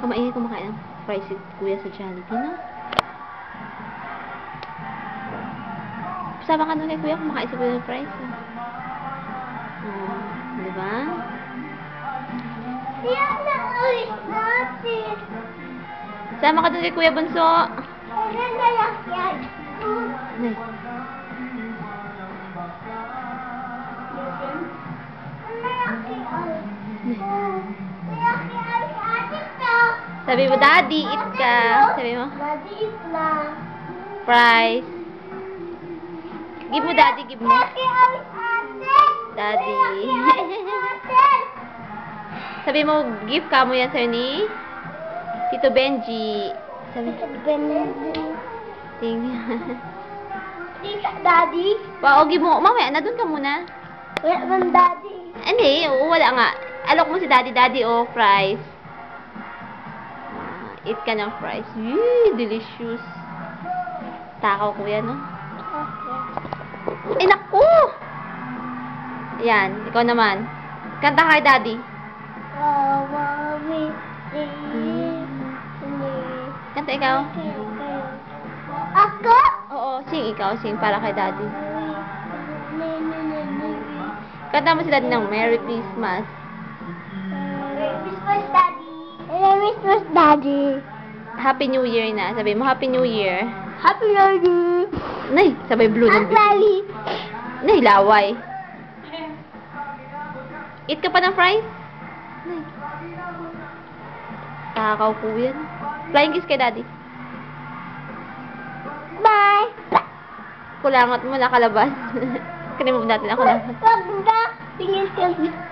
Kumain ng fries si Kuya sa Jollibee, no? Sama ka doon kay Kuya, kumakain si Kuya ng fries. Oh, di ba? Yan na ulit natin. Sama ka doon kay Kuya Bunso. Yan na lang yan. Nay. Sabi mo, Daddy, eat ka. Sabi mo, Daddy, eat na. fries. Give mo, Daddy, give mo. Daddy. Sabi mo, gift ka mo yan, sir, ni Tito Benji. Sabi mo, tingnan. Daddy? Wow, give mo. Mamaya, na doon ka muna. Wala man daddy. Hindi, wala nga. Alok mo si Daddy, Daddy, oh, fries. Eat ka ng fries. Yee, delicious. Takaw, Kuya, no? Okay. Ay, naku! Yan, ikaw naman. Kanta kay Daddy. Oh, mommy. Kanta ikaw. Ako? Oo, sing ikaw. Sing para kay Daddy. Kanta mo si Daddy ng Merry Christmas. Merry Christmas, Daddy. Merry Christmas, Daddy. Happy New Year na. Sabi mo, Happy New Year. Happy New Year. Nay, sabay blue ng Happy. Nay, laway. Eat ka pa ng fries? Nay. Takaw, Kuya. Flying kiss kay Daddy. Bye. Kulangot mo, nakalabas. Kanimove natin ang kulangot. Wag na. Tingin ka.